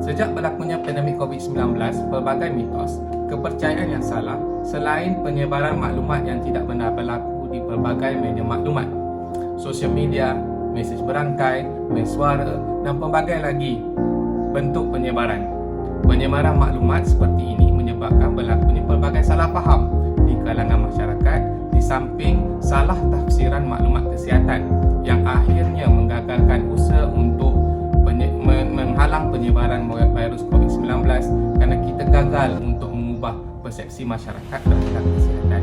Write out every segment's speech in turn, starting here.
Sejak berlakunya pandemik COVID-19, pelbagai mitos, kepercayaan yang salah selain penyebaran maklumat yang tidak benar berlaku di pelbagai media maklumat, sosial media, mesej berangkai, mesuara dan pelbagai lagi bentuk penyebaran. Penyebaran maklumat seperti ini menyebabkan berlakunya pelbagai salah faham di kalangan masyarakat di samping salah tafsiran maklumat kesihatan yang akhirnya menggagalkan usaha untuk menghalang penyebaran virus COVID-19 kerana kita gagal untuk mengubah persepsi masyarakat terhadap kesihatan.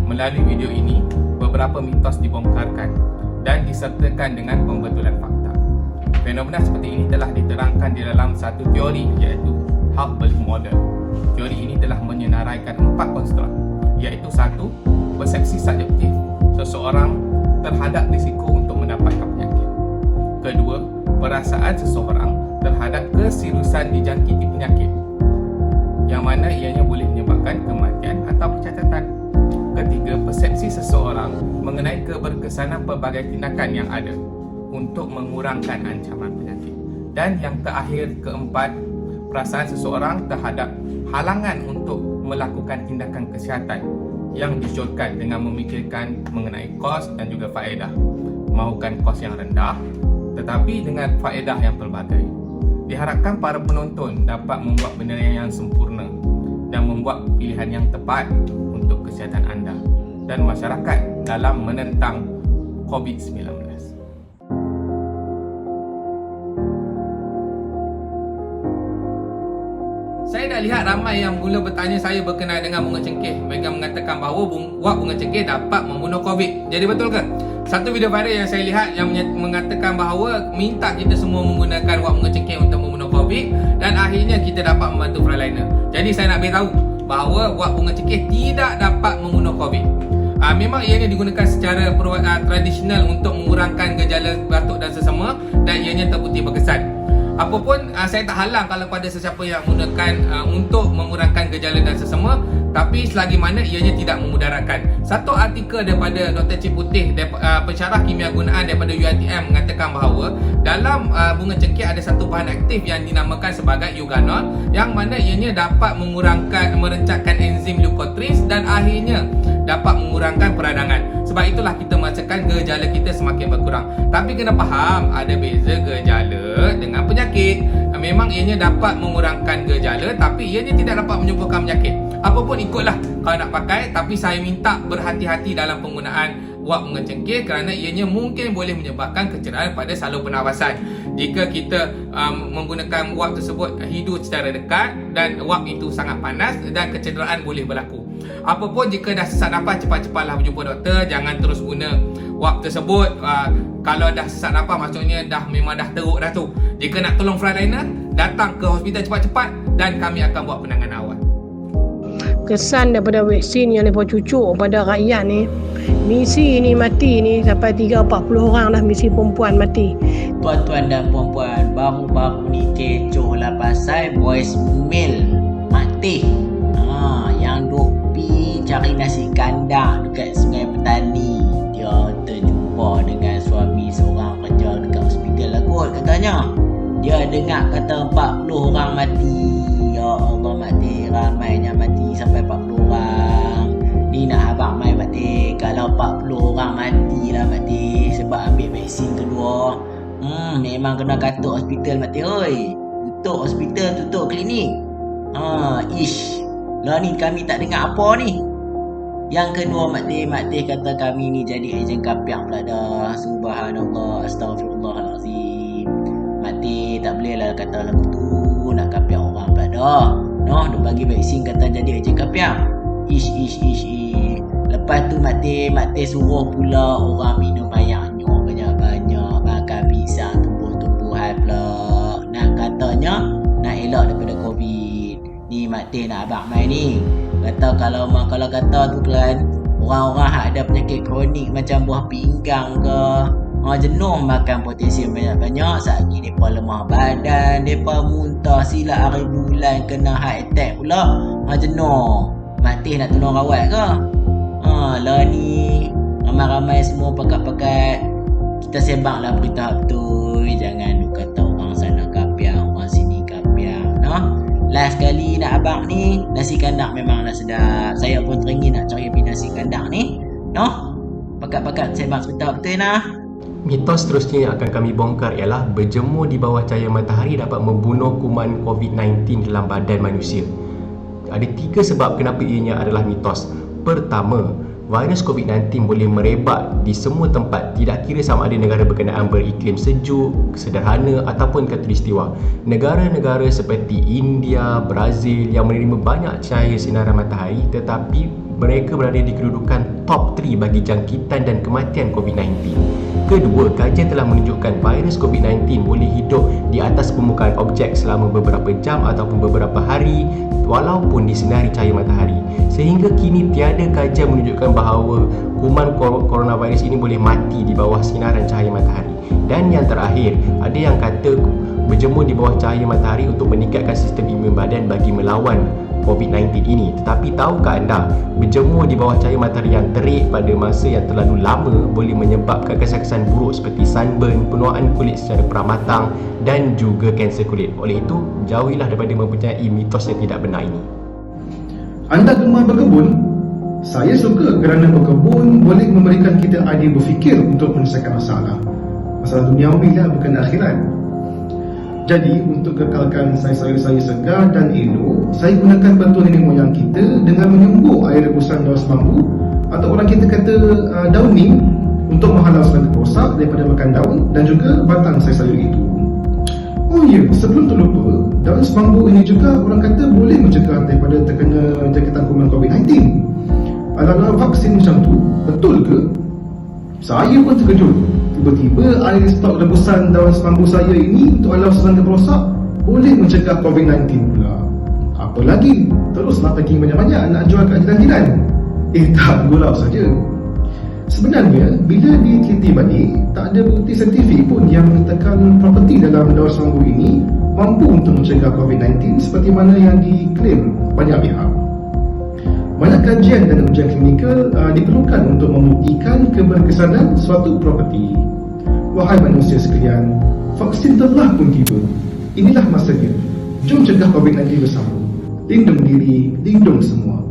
Melalui video ini, beberapa mitos dibongkarkan dan disertakan dengan pembetulan fakta. Fenomena seperti ini telah diterangkan di dalam satu teori iaitu Half Belief Model. Teori ini telah menyenaraikan 4 konstruk, iaitu 1. Persepsi subjektif seseorang terhadap risiko untuk mendapatkan penyakit. Kedua, perasaan seseorang terhadap keseriusan dijangkiti penyakit, yang mana ianya boleh menyebabkan kematian atau pencatatan. Ketiga, persepsi seseorang mengenai keberkesanan pelbagai tindakan yang ada untuk mengurangkan ancaman penyakit. Dan yang terakhir, keempat, perasaan seseorang terhadap halangan untuk melakukan tindakan kesihatan yang disyorkan dengan memikirkan mengenai kos dan juga faedah, mahukan kos yang rendah tetapi dengan faedah yang pelbagai. Diharapkan para penonton dapat membuat penilaian yang sempurna dan membuat pilihan yang tepat untuk kesihatan anda dan masyarakat dalam menentang COVID-19. Saya dah lihat ramai yang mula bertanya saya berkenaan dengan bunga cengkeh. Mereka mengatakan bahawa wak bunga cengkeh dapat membunuh COVID. Jadi betul ke? Satu video viral yang saya lihat yang mengatakan bahawa minta kita semua menggunakan wak bunga cengkeh untuk membunuh COVID dan akhirnya kita dapat membantu frontliner. Jadi saya nak beritahu bahawa wak bunga cengkeh tidak dapat membunuh COVID. Memang ianya digunakan secara tradisional untuk mengurangkan gejala batuk dan sesama dan ianya terbukti berkesan. Apapun saya tak halang kalau pada sesiapa yang menggunakan untuk mengurangkan gejala dan sesama, tapi selagi mana ianya tidak memudaratkan. Satu artikel daripada Dr. Cik Putih, pensyarah kimia gunaan daripada UiTM mengatakan bahawa dalam bunga cengkeh ada satu bahan aktif yang dinamakan sebagai eugenol, yang mana ianya dapat merencatkan enzim leukotriens dan akhirnya dapat mengurangkan peradangan. Sebab itulah kita merasakan gejala kita semakin berkurang. Tapi kena faham, ada beza gejala dengan penyakit. Memang ianya dapat mengurangkan gejala, tapi ianya tidak dapat menyembuhkan penyakit. Apapun ikutlah kalau nak pakai, tapi saya minta berhati-hati dalam penggunaan wak bunga cengkeh kerana ianya mungkin boleh menyebabkan kecederaan pada saluran pernafasan. Jika kita menggunakan wak tersebut hidu secara dekat dan wak itu sangat panas dan kecederaan boleh berlaku. Apapun, jika dah sesak nafas, cepat-cepatlah berjumpa doktor. Jangan terus guna wak tersebut. Kalau dah sesak nafas, maksudnya memang dah teruk dah tu. Jika nak tolong frontliner, datang ke hospital cepat-cepat dan kami akan buat penanganan awal. Kesan daripada vaksin yang lepas cucuk pada rakyat ni, misi ni mati ni sampai 30-40 orang dah, misi perempuan mati. Tuan-tuan dan puan-puan, baru-baru ni kecoh lah pasal voicemail mati. Yang duk pi cari nasi kandang dekat Sungai Petani, dia terjumpa dengan suami seorang kerja dekat hospital lah kot katanya. Dia dengar kata 40 orang mati. Ya Allah, mati, ramainya mati sampai 40 orang. Ni nak abang mai mati. Kalau 40 orang mati lah mati sebab ambil vaksin kedua. Memang kena katuk hospital mati oi. Tutup hospital, tutup klinik. Lah ni kami tak dengar apa ni. Yang kedua, Mak Teh kata kami ni jadi ejen kapiak pula dah. Subhanallah, astagfirullahalazim. Mak Teh tak boleh lah kata lagu tu nak kapiak orang pula dah. Dia bagi vaksin kata jadi ejen kapiak. Ish. Lepas tu Mak Teh suruh pula orang minum air nyok banyak-banyak, makan pisang, tumbuh-tumbuhan pula. Nak katanya nak elak daripada COVID. Ni Mak Teh nak abang mai ni. Kata kalau kata tu kan, orang-orang hak ada penyakit kronik macam buah pinggang ke, jenuh makan potasium banyak-banyak, satgi depa lemah badan, depa muntah silap hari bulan, kena heart attack pula. Jenuh. Mak Teh nak tolong rawat ke? Lah ni ramai-ramai semua pakat-pakat kita sebablah berita betul. Jangan kata orang sana kapiak, orang sini kapiak. last kali nak abang ni, nasi kandak memanglah sedap. Saya pun teringin nak cari nasi kandak ni. No? Pakat-pakat sembang sebentar betul nah. Mitos seterusnya yang akan kami bongkar ialah berjemur di bawah cahaya matahari dapat membunuh kuman COVID-19 dalam badan manusia. Ada 3 sebab kenapa ianya adalah mitos. Pertama, virus COVID-19 boleh merebak di semua tempat, tidak kira sama ada negara berkenaan beriklim sejuk, sederhana ataupun khatulistiwa. Negara-negara seperti India, Brazil yang menerima banyak cahaya sinaran matahari tetapi mereka berada di kedudukan top 3 bagi jangkitan dan kematian COVID-19. Kedua, kajian telah menunjukkan virus COVID-19 boleh hidup di atas permukaan objek selama beberapa jam ataupun beberapa hari walaupun disinari cahaya matahari. Sehingga kini tiada kajian menunjukkan bahawa kuman coronavirus ini boleh mati di bawah sinaran cahaya matahari. Dan yang terakhir, ada yang kata berjemur di bawah cahaya matahari untuk meningkatkan sistem imun badan bagi melawan COVID-19 ini. Tetapi tahukah anda, berjemur di bawah cahaya matahari yang terik pada masa yang terlalu lama boleh menyebabkan kesan-kesan buruk seperti sunburn, penuaan kulit secara peramatang dan juga kanser kulit. Oleh itu, jauhilah daripada mempunyai mitos yang tidak benar ini. Anda gemar berkebun? Saya suka kerana berkebun boleh memberikan kita idea berfikir untuk menyelesaikan masalah. Masalah duniawi lah, bukan akhirat. Jadi, untuk kekalkan sayur-sayur saya segar dan elok, saya gunakan bantuan nenek moyang kita dengan menyembur air rebusan daun semanggu atau orang kita kata daun neem untuk menghalau serangga perosak daripada makan daun dan juga batang sayur-sayur itu. Oh ya, sebelum terlupa, daun semanggu ini juga orang kata boleh mencegah daripada terkena jangkitan kuman COVID-19. Adalah vaksin macam tu, betul ke? Saya pun terkejut. Tiba-tiba air stok rebusan daun semanggu saya ini untuk halau serangga perosak boleh mencegah COVID-19 pula. Apa lagi? Teruslah packing banyak-banyak nak jual kat jiran-jiran. Tak gurau saja. Sebenarnya, bila diteliti balik, tak ada bukti saintifik pun yang menyatakan properti dalam daun semanggu ini mampu untuk mencegah COVID-19 seperti mana yang diklaim banyak pihak. Banyak kajian dan ujian klinikal diperlukan untuk membuktikan keberkesanan suatu properti. Wahai manusia sekalian, vaksin telah pun tiba. Inilah masanya. Jom cegah COVID-19 bersama. Lindung diri, lindung semua.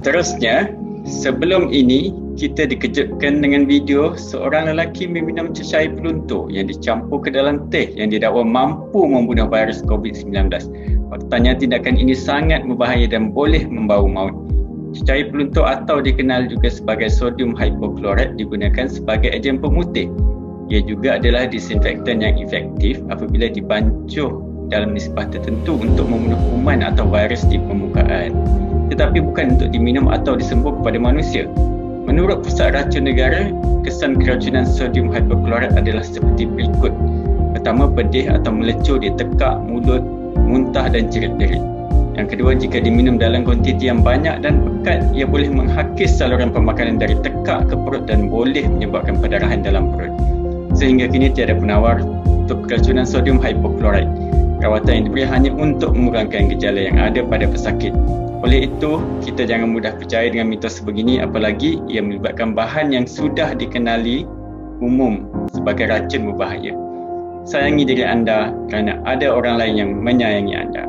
Terusnya, sebelum ini kita dikejutkan dengan video seorang lelaki meminum cecair peluntur yang dicampur ke dalam teh yang didakwa mampu membunuh virus COVID-19. Faktanya tindakan ini sangat berbahaya dan boleh membawa maut. Cecair peluntur atau dikenal juga sebagai sodium hypochlorite digunakan sebagai ejen pemutih. Ia juga adalah disinfektan yang efektif apabila dibancuh dalam nisbah tertentu untuk membunuh kuman atau virus di permukaan. Tetapi bukan untuk diminum atau disembur kepada manusia. Menurut Pusat Racun Negara, kesan keracunan sodium hypochlorite adalah seperti berikut. Pertama, pedih atau melecur di tekak, mulut, muntah dan jerit-jerit. Yang kedua, jika diminum dalam kuantiti yang banyak dan pekat, ia boleh menghakis saluran pemakanan dari tekak ke perut dan boleh menyebabkan perdarahan dalam perut. Sehingga kini tiada penawar untuk keracunan sodium hypochlorite. Rawatan yang diberi hanya untuk mengurangkan gejala yang ada pada pesakit. Oleh itu, kita jangan mudah percaya dengan mitos sebegini, apalagi ia melibatkan bahan yang sudah dikenali umum sebagai racun berbahaya. Sayangi diri anda kerana ada orang lain yang menyayangi anda.